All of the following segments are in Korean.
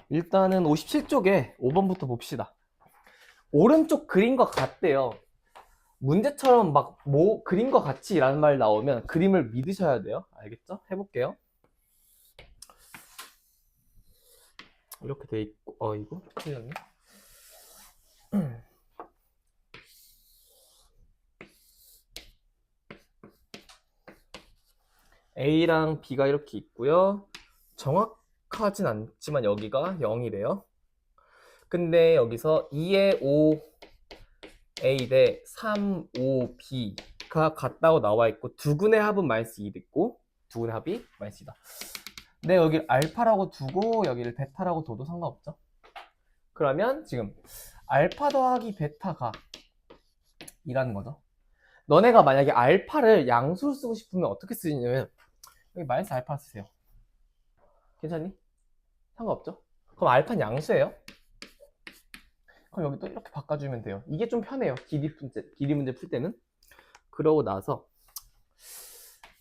일단은 57쪽에 5번부터 봅시다. 오른쪽 그림과 같대요. 문제처럼 막 그림과 같이 라는 말 나오면 그림을 믿으셔야 돼요. 알겠죠? 해볼게요. 이렇게 돼 있고, 이거 틀렸네. A랑 B가 이렇게 있고요. 정확하진 않지만 여기가 0이래요. 근데 여기서 2의 5A 대 3, 5B가 같다고 나와 있고 두근의 합은 마이너스 2 있고 두근의 합이 마이너스 2다. 근데 여기를 알파라고 두고 여기를 베타라고 둬도 상관없죠. 그러면 지금 알파 더하기 베타가 이라는 거죠. 너네가 만약에 알파를 양수로 쓰고 싶으면 어떻게 쓰냐면 여기 마이너스 알파 쓰세요. 괜찮니? 상관없죠? 그럼 알파는 양수예요. 그럼 여기 또 이렇게 바꿔주면 돼요. 이게 좀 편해요. 길이 문제 풀 때는. 그러고 나서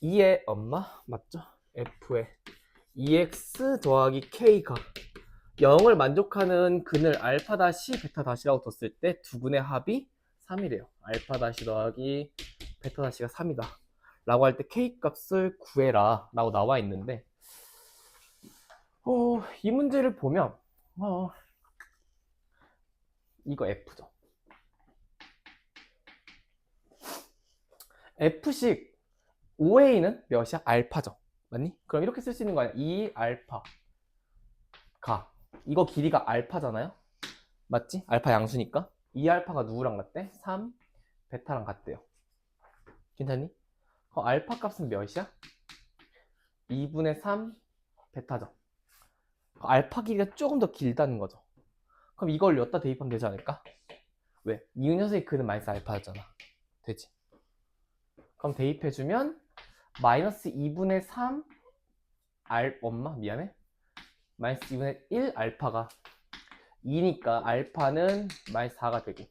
2의 엄마 맞죠? F에 2x 더하기 k가 0을 만족하는 근을 알파 다시 베타 다시라고 뒀을 때 두 근의 합이 3이래요. 알파 다시 더하기 베타 다시가 3이다. 라고 할 때 k 값을 구해라 라고 나와 있는데 이 문제를 보면 이거 F죠. F식 5A는 몇이야? 알파죠. 맞니? 그럼 이렇게 쓸 수 있는 거 아니야? 2알파가 이거 길이가 알파잖아요? 맞지? 알파 양수니까 2알파가 누구랑 같대? 3 베타랑 같대요. 괜찮니? 알파 값은 몇이야? 2분의 3 베타죠. 알파 길이가 조금 더 길다는 거죠. 그럼 이걸 여기다 대입하면 되지 않을까? 왜? 이 녀석이 그는 마이너스 알파였잖아. 되지? 그럼 대입해주면 마이너스 2분의 3 미안해. 마이너스 2분의 1 알파가 2니까 알파는 마이너스 4가 되고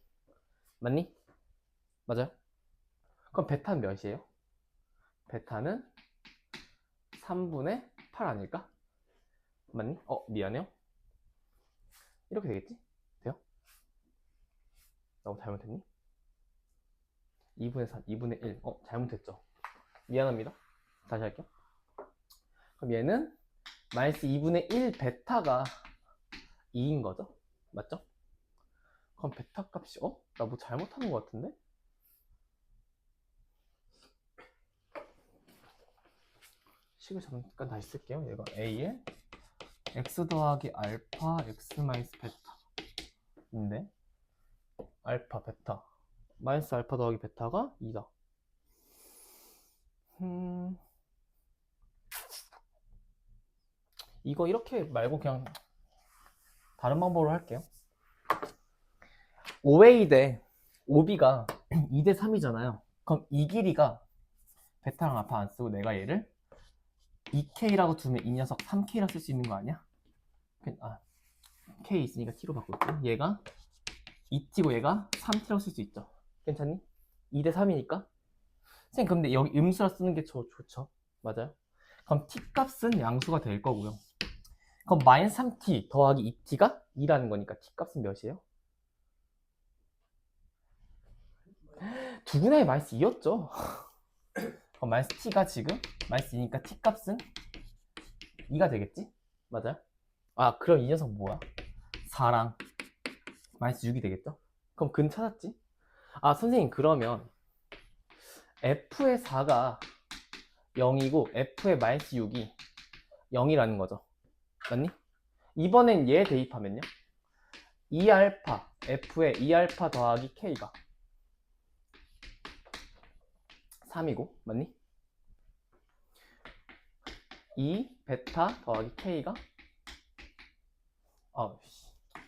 맞니? 맞아요? 그럼 베타는 몇이에요? 베타는 3분의 8 아닐까? 맞니? 미안해요. 이렇게 되겠지? 돼요? 나뭐 잘못했니? 2분의 3, 2분의 1. 잘못했죠. 미안합니다. 다시 할게요. 그럼 얘는 마이너스 2분의 1 베타가 2인 거죠? 맞죠? 그럼 베타 값이 나 뭐 잘못하는 것 같은데? 식을 잠깐 다시 쓸게요. 얘가 A에 x 더하기 알파 x 마이너스 베타인데 알파 베타 마이너스 알파 더하기 베타가 2다. 이거 이렇게 말고 그냥 다른 방법으로 할게요. 5A 대 5B가 2 대 3이잖아요. 그럼 이 길이가 베타랑 알파 안 쓰고 내가 얘를 2K라고 두면 이 녀석 3K라 쓸 수 있는 거 아니야? K 있으니까 T로 바꿀게. 얘가 2T고 얘가 3T라고 쓸 수 있죠. 괜찮니? 2 대 3이니까. 선생님 근데 여기 음수라 쓰는 게 좋죠. 맞아요? 그럼 T 값은 양수가 될 거고요. 그럼 마이너스 3T 더하기 2T가 2라는 거니까 T 값은 몇이에요? 두분의 마이너스 2였죠. 그럼 마이너스 T가 지금 마이너스 2니까 T 값은 2가 되겠지? 맞아요? 그럼 이 녀석 뭐야? 4랑 마이너스 6이 되겠죠? 그럼 근 찾았지? 선생님 그러면 F의 4가 0이고 F의 마이너스 6이 0이라는 거죠. 맞니? 이번엔 얘 대입하면요. 2알파 F의 2알파 더하기 K가 3이고 맞니? 2 베타 더하기 K가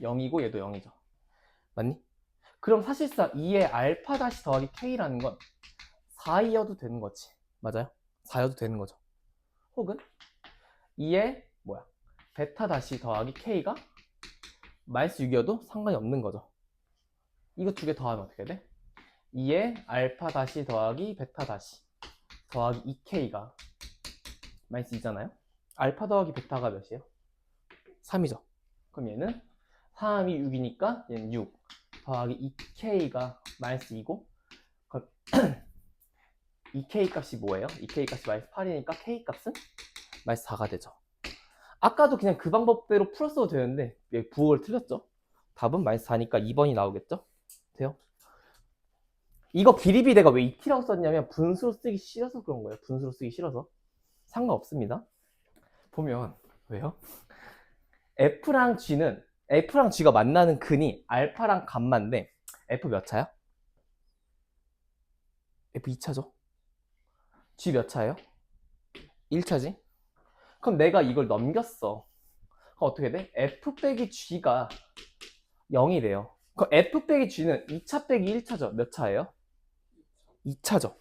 0이고 얘도 0이죠. 맞니? 그럼 사실상 2의 알파 다시 더하기 K라는 건 4이어도 되는 거지. 맞아요? 4여도 되는 거죠. 혹은 2의 베타 다시 더하기 K가 마이너스 6이어도 상관이 없는 거죠. 이거 두 개 더하면 어떻게 돼? 2의 알파 다시 더하기 베타 다시 더하기 2K가 마이너스 2잖아요? 알파 더하기 베타가 몇이에요? 3이죠. 그럼 얘는 3이 6이니까 얘는 6 더하기 2k가 마이너스 2고 2k 값이 뭐예요? 2k 값이 마이너스 8이니까 k 값은 마이너스 4가 되죠. 아까도 그냥 그 방법대로 풀었어도 되는데 부호를 틀렸죠. 답은 마이너스 4니까 2번이 나오겠죠? 돼요? 이거 비리비대가 왜 2t라고 썼냐면 분수로 쓰기 싫어서 그런 거예요. 분수로 쓰기 싫어서. 상관없습니다. 보면 왜요? F랑 G가 만나는 근이 알파랑 감마인데 F 몇 차야? F 2차죠. G 몇 차예요? 1차지. 그럼 내가 이걸 넘겼어. 그럼 어떻게 돼? F 빼기 G가 0이 돼요. 그럼 F 빼기 G는 2차 빼기 1차죠. 몇 차예요? 2차죠.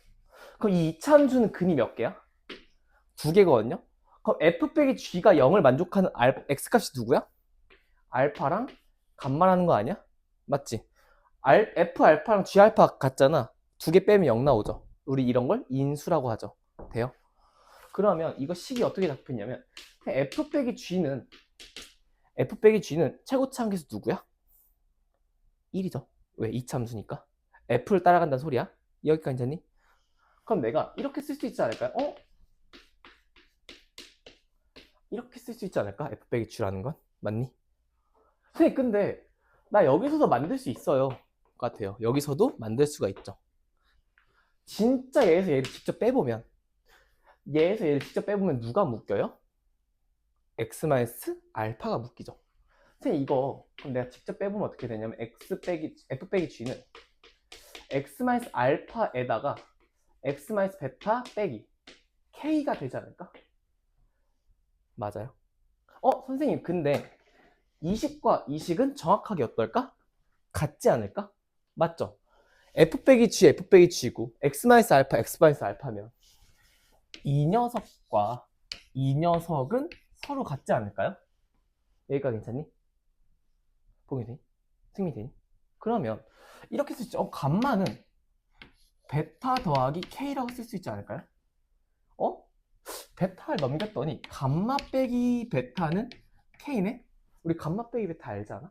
그럼 이 2차 함수는 근이 몇 개야? 2개거든요. 그럼 F 빼기 G가 0을 만족하는 X값이 누구야? 알파랑 감마라는 거 아니야? 맞지? F 알파랑 G 알파 같잖아. 2개 빼면 0 나오죠. 우리 이런 걸 인수라고 하죠. 돼요? 그러면 이거 식이 어떻게 잡혔냐면 F 빼기 G는 최고차 함수에서 누구야? 1이죠. 왜? 2차 함수니까. F를 따라간다는 소리야. 여기까지 괜찮니? 그럼 내가 이렇게 쓸 수 있지 않을까요? 이렇게 쓸 수 있지 않을까? F 빼기 G라는 건? 맞니? 선생님 근데 나 여기서도 만들 수 있어요. 같아요. 여기서도 만들 수가 있죠. 진짜 얘에서 얘를 직접 빼보면 누가 묶여요? X 마이너스 알파가 묶이죠. 선생님 이거 그럼 내가 직접 빼보면 어떻게 되냐면 F 빼기 G는 X 마이너스 알파에다가 X 마이너스 베타 빼기 K가 되지 않을까? 맞아요. 선생님 근데 이식과 이식은 정확하게 어떨까? 같지 않을까? 맞죠? F 빼기 G, F 빼기 G고 X 마이너스 알파, X 마이너스 알파면 이 녀석과 이 녀석은 서로 같지 않을까요? 여기까지 괜찮니? 보기 되니? 승리 되니? 그러면 이렇게 쓸 수 있죠. 감마는 베타 더하기 K라고 쓸 수 있지 않을까요? 베타를 넘겼더니 감마 빼기 베타는 K네? 우리 감마 빼기 베타 알잖아?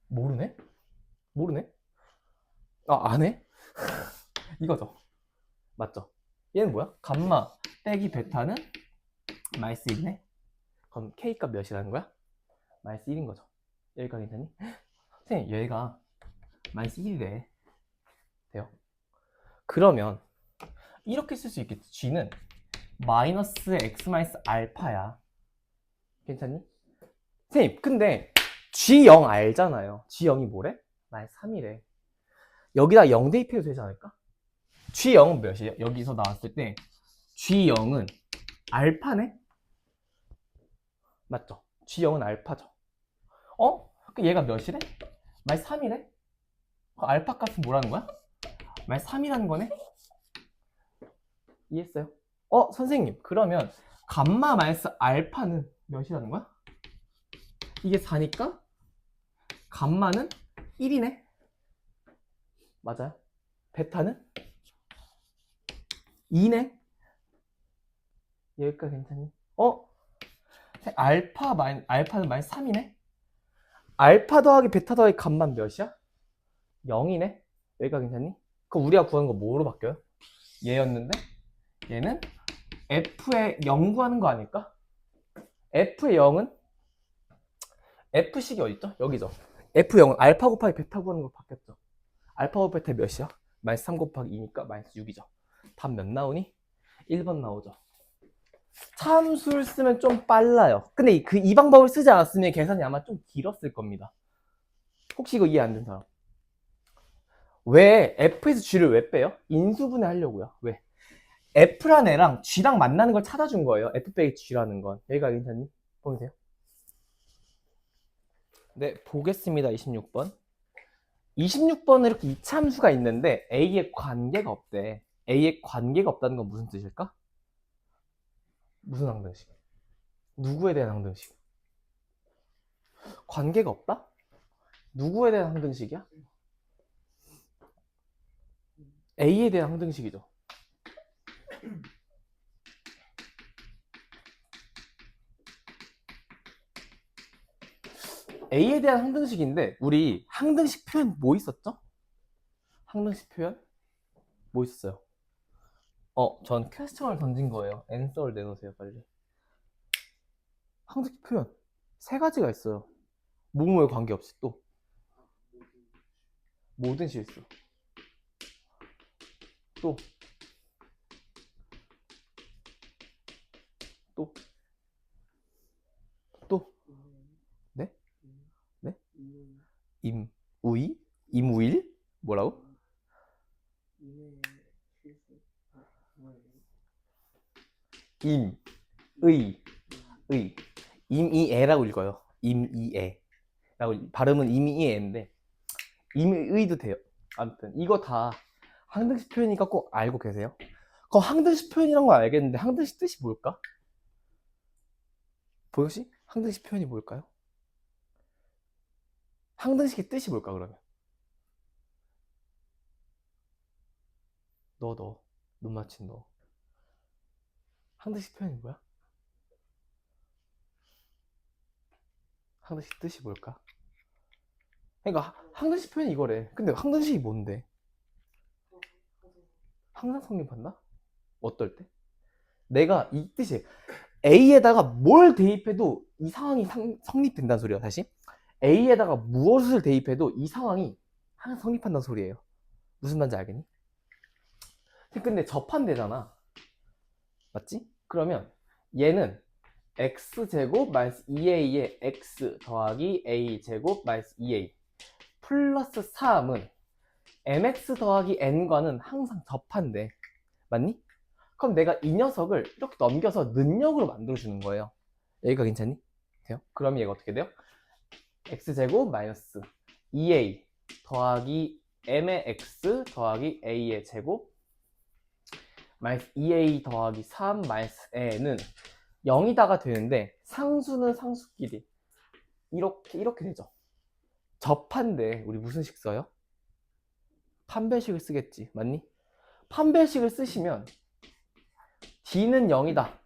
모르네? 안 해? 이거죠. 맞죠? 얘는 뭐야? 감마 빼기 베타는 마이너스 1이네? 그럼 K값 몇이라는 거야? 마이너스 1인 거죠. 여기까지 괜찮니? 선생님 얘가 마이너스 1이래. 돼요? 그러면 이렇게 쓸 수 있겠지. G는 마이너스 X 마이너스 알파야. 괜찮니? 선생님 근데 G0 알잖아요. G0이 뭐래? 마이너스 3이래. 여기다 0 대입해도 되지 않을까? G0은 몇이에요? 여기서 나왔을 때 G0은 알파네? 맞죠? G0은 알파죠. 얘가 몇이래? 마이너스 3이래? 알파 값은 뭐라는 거야? 마이너스 3이라는 거네? 이해했어요? 선생님 그러면 감마 마이너스 알파는 몇이라는 거야? 이게 4니까 감마는 1이네? 맞아요? 베타는 2네? 여기까지 괜찮니? 알파는 마이너스 3이네? 알파 더하기 베타 더하기 감만 몇이야? 0이네? 여기까지 괜찮니? 그럼 우리가 구하는 거 뭐로 바뀌어요? 얘였는데 얘는 F의 0 구하는 거 아닐까? F의 0은 F식이 어딨죠? 여기죠. F0은 알파 곱하기 베타 구하는 거 바뀌었죠. 알파 곱하기 베타 몇이야? 마이너스 3 곱하기 2니까 마이너스 6이죠. 답 몇 나오니? 1번 나오죠. 참수를 쓰면 좀 빨라요. 근데 이 방법을 쓰지 않았으면 계산이 아마 좀 길었을 겁니다. 혹시 이거 이해 안 된 사람? 왜 F에서 G를 왜 빼요? 인수분해 하려고요. 왜? F란 애랑 G랑 만나는 걸 찾아준 거예요. F 빼기 G라는 건. 여기가 괜찮니? 보세요. 네, 보겠습니다. 26번. 26번은 이렇게 이차함수가 있는데 A에 관계가 없대. A에 관계가 없다는 건 무슨 뜻일까? 무슨 항등식? 누구에 대한 항등식? 관계가 없다? 누구에 대한 항등식이야? A에 대한 항등식이죠. A에 대한 항등식인데 우리 항등식 표현 뭐 있었죠? 항등식 표현 뭐 있었어요? 전 퀘스천을 던진 거예요. 앤서를 내놓으세요, 빨리. 항등식 표현 세 가지가 있어요. 뭐뭐에 관계없이 또 모든 실수 또 또, 또, 네? 네? 임우이? 임우일? 뭐라고? 임, 의, 의. 임이애라고 읽어요. 임이애. 라고 발음은 임이애인데 임의도 돼요. 아무튼 이거 다 항등식 표현이니까 꼭 알고 계세요. 그럼 항등식 표현이란 거 알겠는데 항등식 뜻이 뭘까? 보여시? 항등식 표현이 뭘까요? 항등식의 뜻이 뭘까 그러면? 눈 맞힌 너. 항등식 표현이 뭐야? 항등식 뜻이 뭘까? 그러니까 항등식 표현이 이거래. 근데 항등식이 뭔데? 항상 성립한다? 어떨 때? 내가 이 뜻이 A에다가 뭘 대입해도 이 상황이 성립된다는 소리야. 다시 A에다가 무엇을 대입해도 이 상황이 항상 성립한다는 소리예요. 무슨 말인지 알겠니? 근데 접한대잖아. 맞지? 그러면 얘는 x제곱 마이너스 2a의 x 더하기 a제곱 마이너스 2a 플러스 3은 mx 더하기 n과는 항상 접한대. 맞니? 그럼 내가 이 녀석을 이렇게 넘겨서 는역으로 만들어주는 거예요. 여기가 괜찮니? 돼요? 그럼 얘가 어떻게 돼요? x제곱 마이너스 2a 더하기 m의 x 더하기 a의 제곱 마이너스 2a 더하기 3 마이너스 a는 0이다가 되는데 상수는 상수끼리 이렇게 되죠. 접한데 우리 무슨 식 써요? 판별식을 쓰겠지. 맞니? 판별식을 쓰시면 d는 0이다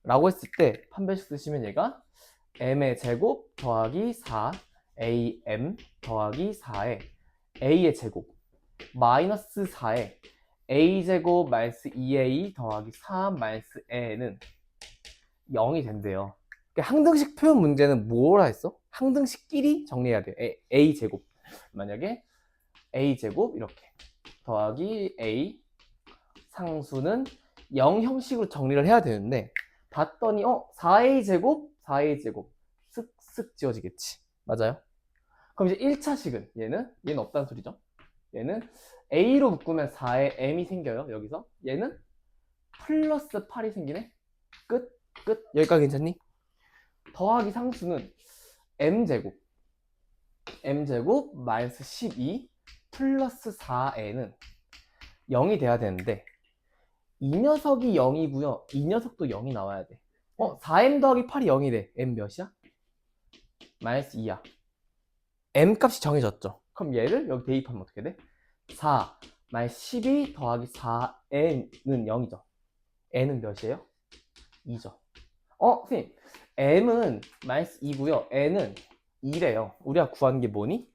라고 했을 때 판별식 쓰시면 얘가 m의 제곱 더하기 4 am 더하기 4에 a의 제곱 마이너스 4에 a제곱 마이너스 2a 더하기 3 마이너스 a는 0이 된대요. 그러니까 항등식 표현 문제는 뭐라 했어? 항등식끼리 정리해야 돼요. a제곱 만약에 a제곱 이렇게 더하기 a 상수는 0 형식으로 정리를 해야 되는데 봤더니 4a제곱 4a제곱 쓱쓱 지워지겠지. 맞아요? 그럼 이제 1차식은 얘는 없다는 소리죠. 얘는 a로 묶으면 4에 m이 생겨요. 여기서 얘는 플러스 8이 생기네. 끝. 여기까지 괜찮니? 더하기 상수는 m제곱 마이너스 12 플러스 4n은 0이 돼야 되는데 이 녀석이 0이고요. 이 녀석도 0이 나와야 돼. 4m 더하기 8이 0이 돼. m 몇이야? 마이너스 2야. m 값이 정해졌죠. 그럼 얘를 여기 대입하면 어떻게 돼? 4 마이너스 12 더하기 4n은 0이죠. n은 몇이에요? 2죠. 선생님 m은 마이너스 2고요. n은 2래요. 우리가 구한 게 뭐니?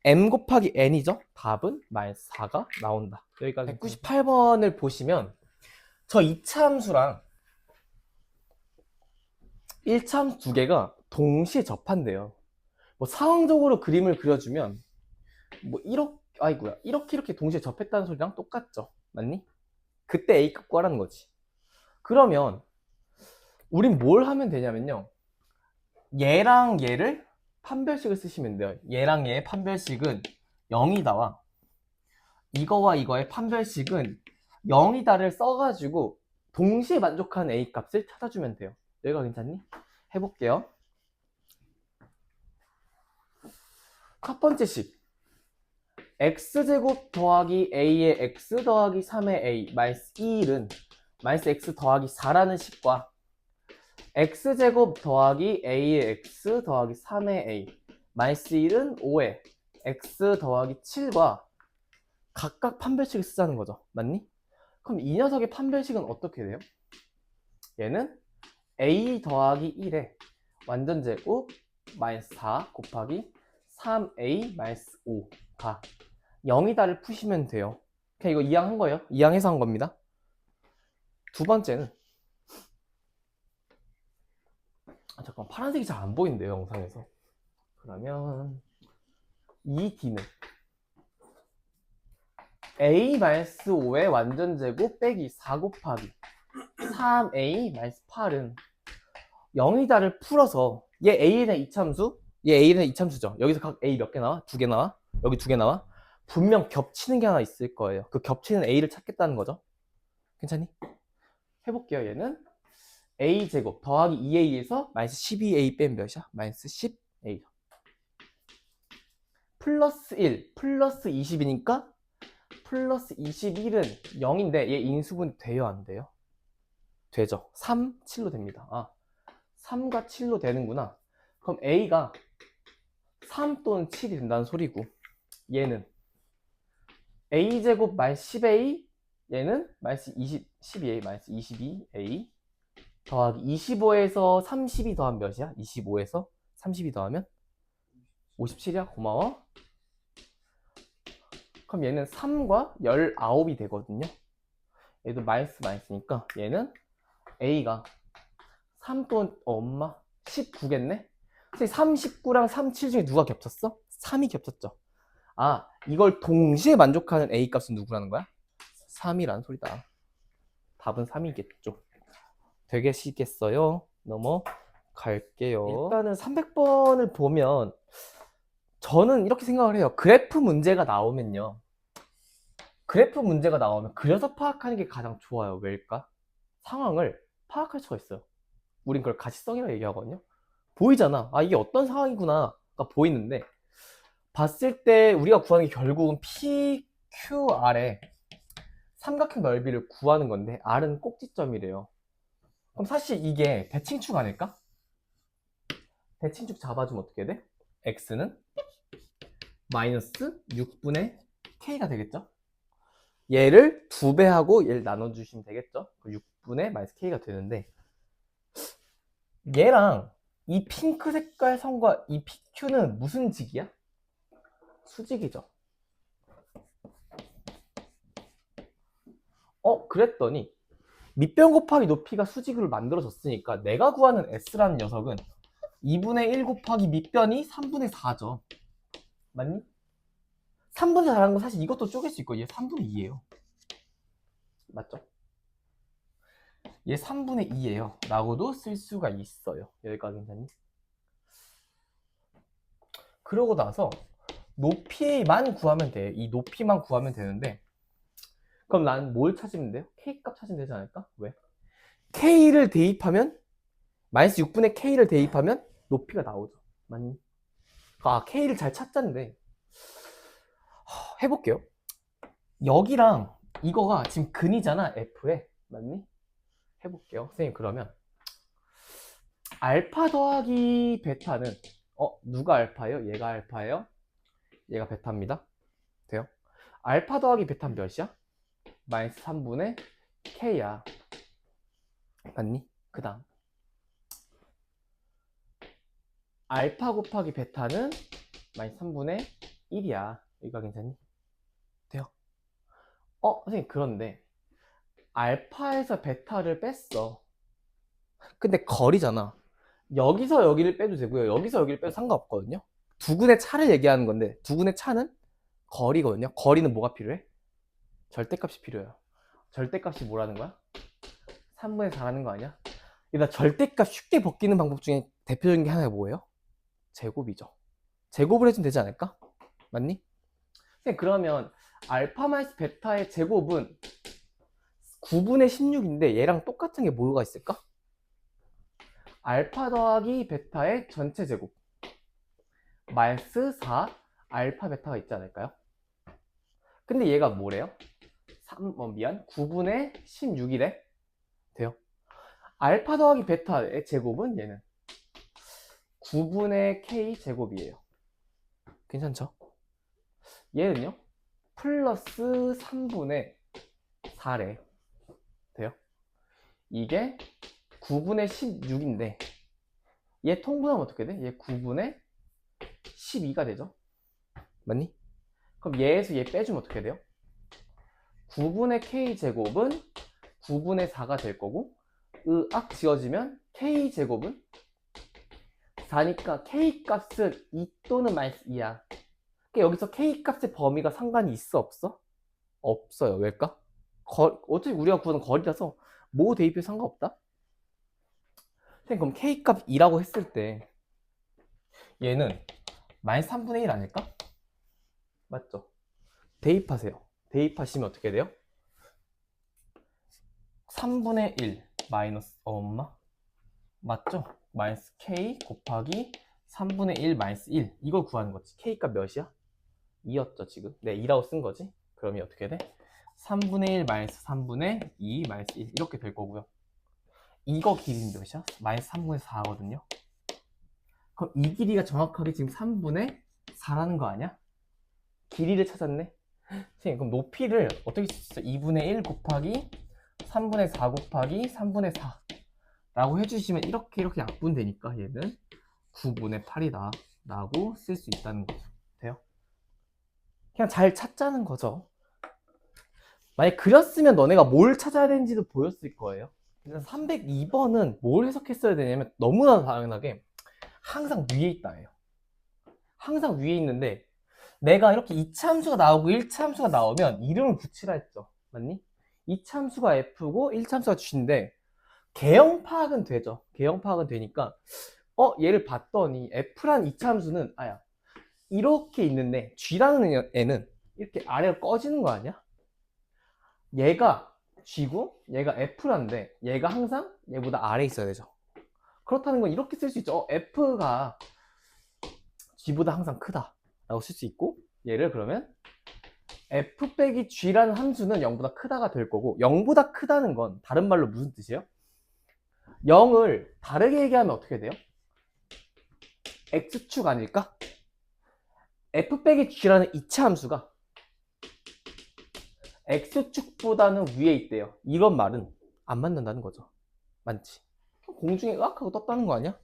m 곱하기 n이죠. 답은 마이너스 4가 나온다. 여기까지. 198번을 보시면 저 2차 함수랑 1차 함수 두 개가 동시에 접한대요. 뭐 상황적으로 그림을 그려주면 뭐 이렇게 동시에 접했다는 소리랑 똑같죠. 맞니? 그때 A값 구하라는 거지. 그러면 우린 뭘 하면 되냐면요. 얘랑 얘를 판별식을 쓰시면 돼요. 얘랑 얘의 판별식은 0이다와 이거와 이거의 판별식은 0이다를 써가지고 동시에 만족하는 A 값을 찾아주면 돼요. 여기가 괜찮니? 해볼게요. 첫 번째 식 x제곱 더하기 a의 x 더하기 3의 a 마이너스 1은 마이너스 x 더하기 4라는 식과 x제곱 더하기 a의 x 더하기 3의 a 마이너스 1은 5의 x 더하기 7과 각각 판별식을 쓰자는 거죠. 맞니? 그럼 이 녀석의 판별식은 어떻게 돼요? 얘는 a 더하기 1에 완전제곱 마이너스 4 곱하기 3a 마이너스 5가 0이다를 푸시면 돼요. 그냥 이거 이항한 거예요. 이항해서 한 겁니다. 두 번째는 잠깐 파란색이 잘 안 보이는데요, 영상에서. 그러면 이 D는 a-5의 완전제곱 빼기 4 곱하기 3a-8은 0이다를 풀어서 얘 a에 대한 이참수, 얘 a에 대한 이참수죠. 여기서 각 a 몇 개 나와? 2개 나와? 여기 2개 나와? 분명 겹치는 게 하나 있을 거예요. 그 겹치는 a를 찾겠다는 거죠. 괜찮니? 해볼게요. 얘는 a제곱 더하기 2a에서 마이너스 12a 빼면 몇이야? 마이너스 10a. 플러스 1 플러스 20이니까 플러스 21은 0인데 얘 인수분 돼요? 안 돼요? 되죠. 3, 7로 됩니다. 아, 3과 7로 되는구나. 그럼 a가 3 또는 7이 된다는 소리고, 얘는 a제곱 마이너스 10a, 얘는 마이너스 12a 마이너스 22a 더하기 25에서 32 더하면 몇이야? 25에서 32 더하면 57이야? 고마워. 그럼 얘는 3과 19이 되거든요. 얘도 마이너스 마이너스니까 얘는 a가 3 또는 엄마 19겠네? 39랑 37 중에 누가 겹쳤어? 3이 겹쳤죠. 아, 이걸 동시에 만족하는 a 값은 누구라는 거야? 3이라는 소리다. 답은 3이겠죠. 되겠시겠어요? 넘어갈게요. 일단은 300번을 보면 저는 이렇게 생각을 해요. 그래프 문제가 나오면 그려서 파악하는 게 가장 좋아요. 왜일까? 상황을 파악할 수가 있어요. 우린 그걸 가시성이라고 얘기하거든요. 보이잖아. 아, 이게 어떤 상황이구나가 보이는데, 봤을 때 우리가 구하는 게 결국은 PQR의 삼각형 넓이를 구하는 건데, R은 꼭지점이래요. 그럼 사실 이게 대칭축 아닐까? 대칭축 잡아주면 어떻게 돼? X는 마이너스 6분의 K가 되겠죠? 얘를 2배하고 얘를 나눠주시면 되겠죠? 6분의 마이너스 K가 되는데, 얘랑 이 핑크 색깔 선과 이 PQ는 무슨 직이야? 수직이죠. 그랬더니 밑변 곱하기 높이가 수직으로 만들어졌으니까 내가 구하는 S라는 녀석은 2분의 1 곱하기 밑변이 3분의 4죠. 맞니? 3분의 4라는 건 사실 이것도 쪼갤 수 있고 얘 3분의 2예요. 맞죠? 얘 3분의 2예요. 라고도 쓸 수가 있어요. 여기까지 괜찮니? 그러고 나서 높이만 구하면 돼. 이 높이만 구하면 되는데, 그럼 난 뭘 찾으면 돼요? K값 찾으면 되지 않을까? 왜? K를 대입하면 마이너스 6분의 K를 대입하면 높이가 나오죠. 맞니? 아, K를 잘 찾자는데 해볼게요. 여기랑 이거가 지금 근이잖아, F에. 맞니? 해볼게요. 선생님, 그러면 알파 더하기 베타는 누가 알파예요? 얘가 알파예요? 얘가 베타입니다. 돼요? 알파 더하기 베타는 몇이야? 마이너스 3분의 K야. 맞니? 그 다음 알파 곱하기 베타는 마이너스 3분의 1이야. 여기가 괜찮니? 돼요? 선생님, 그런데 알파에서 베타를 뺐어. 근데 거리잖아. 여기서 여기를 빼도 되고요. 여기서 여기를 빼도 상관없거든요. 두근의 차를 얘기하는 건데, 두근의 차는 거리거든요. 거리는 뭐가 필요해? 절대값이 필요해요. 절대값이 뭐라는 거야? 3분의 4라는 거 아니야? 나 절대값 쉽게 벗기는 방법 중에 대표적인 게 하나가 뭐예요? 제곱이죠. 제곱을 해주면 되지 않을까? 맞니? 그러면 알파 마이너스 베타의 제곱은 9분의 16인데 얘랑 똑같은 게 뭐가 있을까? 알파 더하기 베타의 전체 제곱 마이너스 4 알파 베타가 있지 않을까요? 근데 얘가 뭐래요? 9분의 16이래? 돼요? 알파 더하기 베타의 제곱은 얘는 9분의 K 제곱이에요. 괜찮죠? 얘는요? 플러스 3분의 4래. 돼요? 이게 9분의 16인데 얘 통분하면 어떻게 돼? 얘 9분의 12가 되죠. 맞니? 그럼 얘에서 얘 빼주면 어떻게 돼요? 9분의 k제곱은 9분의 4가 될 거고 으악 지어지면 k제곱은 4니까 k값은 2 또는 마이너스 2야. 그러니까 여기서 k값의 범위가 상관이 있어 없어? 없어요. 왜일까? 어차피 우리가 구하는 거리라서 뭐 대입해도 상관없다? 선생님 그럼 k값 2라고 했을 때 얘는 마이너스 3분의 1 아닐까? 맞죠? 대입하세요. 대입하시면 어떻게 돼요? 3분의 1 마이너스 엄마 맞죠? 마이너스 k 곱하기 3분의 1 마이너스 1 이걸 구하는 거지. k값 몇이야? 2였죠 지금. 네 2라고 쓴 거지. 그러면 어떻게 돼? 3분의 1 마이너스 3분의 2 마이너스 1 이렇게 될 거고요. 이거 길이는 몇이야? 마이너스 3분의 4거든요. 그럼 이 길이가 정확하게 지금 3분의 4라는 거 아니야? 길이를 찾았네. 선생님 그럼 높이를 어떻게 쓸 수 있어? 2분의 1 곱하기 3분의 4 곱하기 3분의 4 라고 해주시면 이렇게 약분되니까 얘는 9분의 8이다 라고 쓸 수 있다는 거죠. 돼요? 그냥 잘 찾자는 거죠. 만약 그렸으면 너네가 뭘 찾아야 되는지도 보였을 거예요. 일단 302번은 뭘 해석했어야 되냐면 너무나 당연하게 항상 위에 있다예요. 항상 위에 있는데 내가 이렇게 2차 함수가 나오고 1차 함수가 나오면 이름을 붙이라 했죠. 맞니? 2차 함수가 f고 1차 함수가 g인데 개형 파악은 되죠. 개형 파악은 되니까 얘를 봤더니 f란 2차 함수는 이렇게 있는데 g라는 애는 이렇게 아래로 꺼지는 거 아니야? 얘가 g고 얘가 f란데 얘가 항상 얘보다 아래에 있어야 되죠. 그렇다는 건 이렇게 쓸 수 있죠. f가 g보다 항상 크다 라고 쓸 수 있고 얘를 그러면 f 빼기 g라는 함수는 0보다 크다가 될 거고 0보다 크다는 건 다른 말로 무슨 뜻이에요? 0을 다르게 얘기하면 어떻게 돼요? x축 아닐까? f 빼기 g라는 2차 함수가 x축보다는 위에 있대요. 이런 말은 안 맞는다는 거죠. 맞지? 공중에 으악하고 떴다는 거 아니야?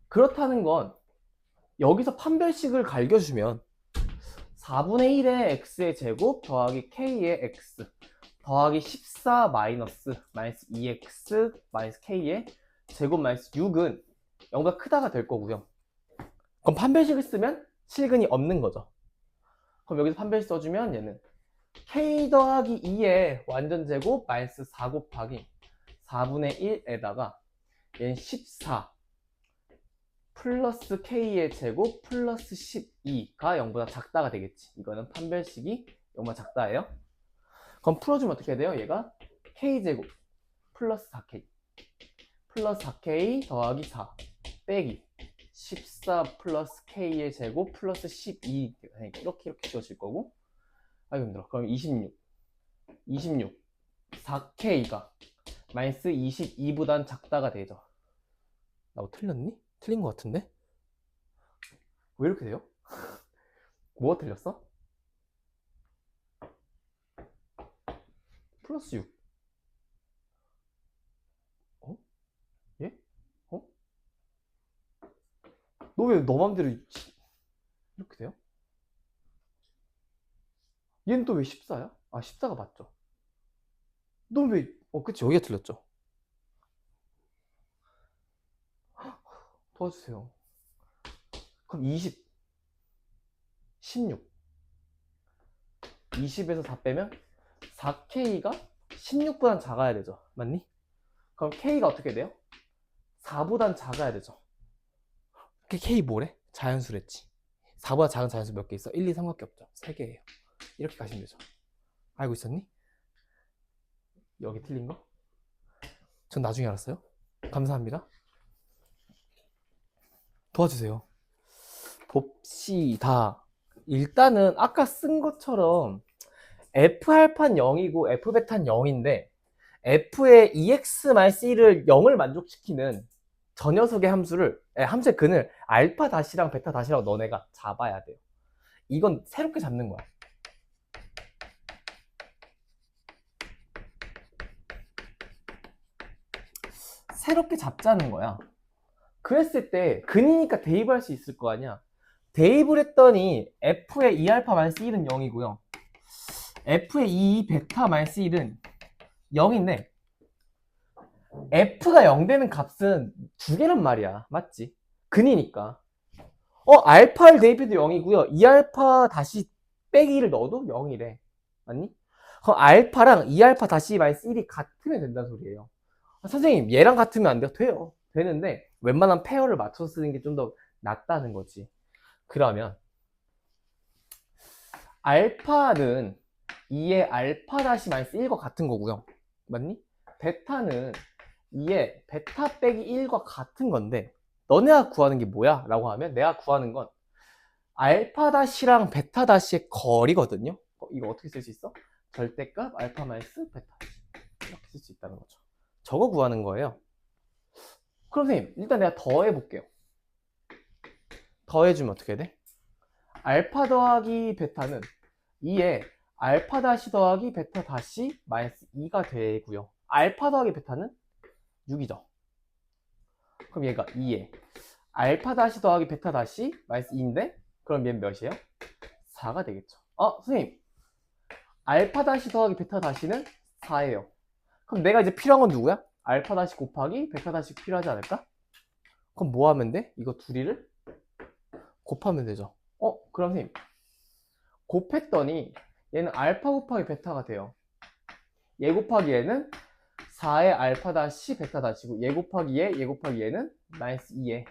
그렇다는 건 여기서 판별식을 갈겨주면 4분의 1의 x의 제곱 더하기 k의 x 더하기 14 마이너스 2x 마이너스 k의 제곱 마이너스 6은 0보다 크다가 될 거고요. 그럼 판별식을 쓰면 실근이 없는 거죠. 그럼 여기서 판별식 써주면 얘는 k 더하기 2의 완전 제곱 마이너스 4 곱하기 4분의 1에다가 얘는 14 플러스 k의 제곱 플러스 12가 0보다 작다가 되겠지. 이거는 판별식이 0보다 작다예요. 그럼 풀어주면 어떻게 돼요? 얘가 k제곱 플러스 4k 플러스 4k 더하기 4 빼기 14 플러스 k의 제곱 플러스 12 이렇게 지워질 거고 아이고 힘들어. 그럼 26 4k가 마이너스 22보단 작다가 되죠. 나 뭐 틀렸니? 틀린 것 같은데? 왜 이렇게 돼요? 뭐가 틀렸어? 플러스 6 예? 너 왜 너 맘대로 이렇게 돼요? 얘는 또 왜 14야? 14가 맞죠? 너 왜 그치 여기가 틀렸죠? 도와주세요. 그럼 20 16 20에서 4 빼면 4k가 16보단 작아야 되죠. 맞니? 그럼 k가 어떻게 돼요? 4보단 작아야 되죠. 그 k 뭐래? 자연수랬지. 4보다 작은 자연수 몇 개 있어? 1, 2, 3밖에 없죠. 3개예요. 이렇게 가시면 되죠. 알고 있었니? 여기 틀린 거? 전 나중에 알았어요. 감사합니다. 도와주세요. 봅시다. 일단은 아까 쓴 것처럼 F알파는 0이고 F베타는 0인데 F의 EX-1을 0을 만족시키는 저 녀석의 함수의 근을 알파 다시랑 베타 다시라고 너네가 잡아야 돼요. 이건 새롭게 잡는 거야. 새롭게 잡자는 거야. 그랬을 때 근이니까 대입을 할 수 있을 거 아니야. 대입을 했더니 f의 2α-1은 0이고요. f의 2β-1은 0인데 f가 0 되는 값은 두 개란 말이야. 맞지? 근이니까. 알파를 대입해도 0이고요. 2α 다시 빼기 1을 넣어도 0이래. 맞니? 그럼 알파랑 2α 다시 마이너스 1이 같으면 된다는 소리예요. 선생님 얘랑 같으면 안 돼요? 돼요. 되는데 웬만한 페어를 맞춰서 쓰는 게 좀 더 낫다는 거지. 그러면 알파는 2의 알파 다시 마이너스 1과 같은 거고요. 맞니? 베타는 2의 베타 빼기 1과 같은 건데 너네가 구하는 게 뭐야? 라고 하면 내가 구하는 건 알파 다시랑 베타 다시의 거리거든요. 이거 어떻게 쓸 수 있어? 절대값 알파 마이너스 베타 이렇게 쓸 수 있다는 거죠. 저거 구하는 거예요. 그럼 선생님 일단 내가 더해 볼게요. 더해주면 어떻게 돼? 알파 더하기 베타는 2에 알파 다시 더하기 베타 다시 마이너스 2가 되고요. 알파 더하기 베타는 6이죠. 그럼 얘가 2에 알파 다시 더하기 베타 다시 마이너스 2인데 그럼 얘는 몇이에요? 4가 되겠죠. 선생님 알파 다시 더하기 베타 다시는 4예요. 그럼 내가 이제 필요한 건 누구야? 알파 다시 곱하기 베타 다시 필요하지 않을까? 그럼 뭐 하면 돼? 이거 둘이를 곱하면 되죠. 그럼 선생님 곱했더니 얘는 알파 곱하기 베타가 돼요. 얘 곱하기 얘는 4의 알파 다시 베타 다시고 얘 곱하기 얘 곱하기 얘는 마이너스 2의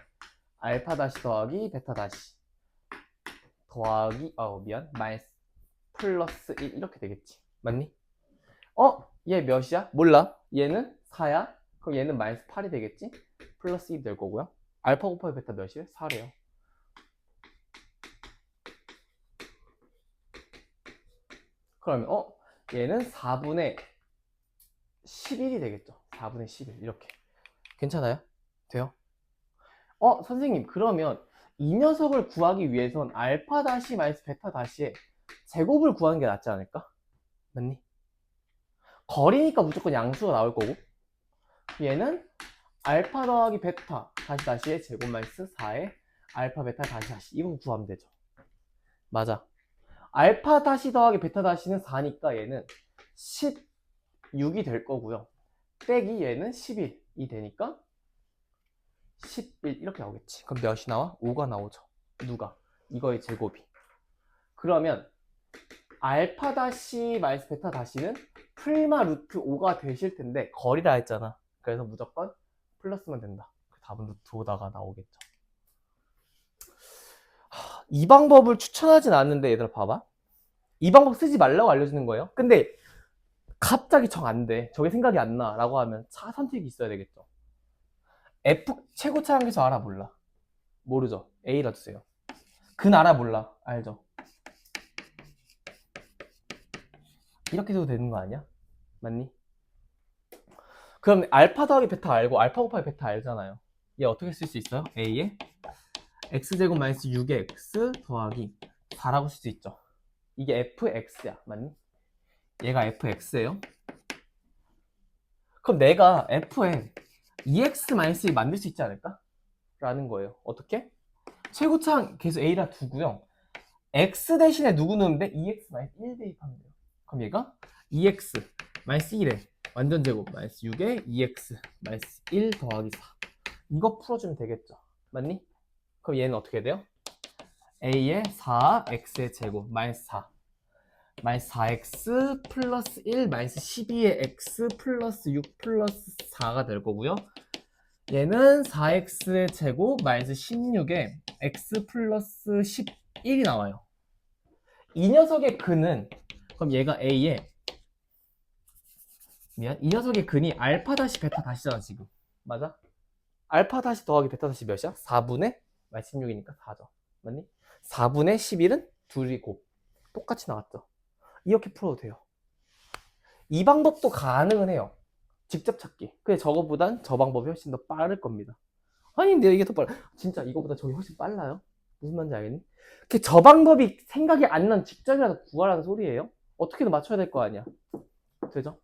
알파 다시 더하기 베타 다시 더하기 마이너스 플러스 1 이렇게 되겠지. 맞니? 얘 몇이야? 몰라. 얘는 4야. 그럼 얘는 마이너스 8이 되겠지? 플러스 2 될 거고요. 알파 곱하기 베타 몇이래? 4래요. 그러면 얘는 4분의 11이 되겠죠. 4분의 11 이렇게. 괜찮아요? 돼요? 선생님 그러면 이 녀석을 구하기 위해선 알파 다시 마이너스 베타 다시의 제곱을 구하는 게 낫지 않을까? 맞니? 거리니까 무조건 양수가 나올 거고 얘는 알파 더하기 베타 다시의 제곱 마이너스 4의 알파 베타 다시 이거 구하면 되죠. 맞아. 알파 다시 더하기 베타 다시는 4니까 얘는 16이 될 거고요. 빼기 얘는 11이 되니까 11 이렇게 나오겠지. 그럼 몇이 나와? 5가 나오죠. 누가? 이거의 제곱이. 그러면 알파 다시 마이너스 베타 다시는 풀마 루트 5가 되실 텐데 거리라 했잖아. 그래서 무조건 플러스면 된다. 답은 루트 5다가 나오겠죠. 이 방법을 추천하진 않는데 얘들아 봐봐. 이 방법 쓰지 말라고 알려주는 거예요. 근데 갑자기 정 안 돼. 저게 생각이 안 나. 라고 하면 차 선택이 있어야 되겠죠. F 최고 차항계수 알아 몰라? 모르죠. A라 주세요. 근 알아 몰라? 알죠? 이렇게 해도 되는 거 아니야? 맞니? 그럼 알파 더하기 베타 알고 알파 곱하기 베타 알잖아요. 얘 어떻게 쓸 수 있어요? A에 x제곱 마이너스 6의 x 더하기 4라고 쓸 수 있죠. 이게 fx야. 맞니? 얘가 fx예요. 그럼 내가 f에 2x 마이너스 1 만들 수 있지 않을까? 라는 거예요. 어떻게? 최고차항 계수 a라 두고요. x 대신에 누구 넣으면 2x 마이너스 1 대입하면 돼요. 그럼 얘가 2x 마이너스 1에 완전 제곱 마이너스 6에 2x 마이너스 1 더하기 4 이거 풀어주면 되겠죠. 맞니? 그럼 얘는 어떻게 돼요? a의 4x의 제곱 마이너스 4 마이너스 4x 플러스 1 마이너스 12의 x 플러스 6 플러스 4가 될 거고요. 얘는 4x의 제곱 마이너스 16의 x 플러스 11이 나와요. 이 녀석의 근은 그럼 얘가 a의 이 녀석의 근이 알파 다시 베타 다시잖아 지금. 맞아? 알파 다시 더하기 베타 다시 몇이야? 4분의 마이너스 16이니까 4죠. 맞니? 4분의 11은 둘이 곱. 똑같이 나왔죠. 이렇게 풀어도 돼요. 이 방법도 가능은 해요. 직접 찾기. 근데 저거보단 저 방법이 훨씬 더 빠를 겁니다. 아니 근데 이게 더 빨라. 진짜 이거보다 저게 훨씬 빨라요? 무슨 말인지 알겠니? 저 방법이 생각이 안 난 직전이라도 구하라는 소리예요. 어떻게든 맞춰야 될 거 아니야. 되죠?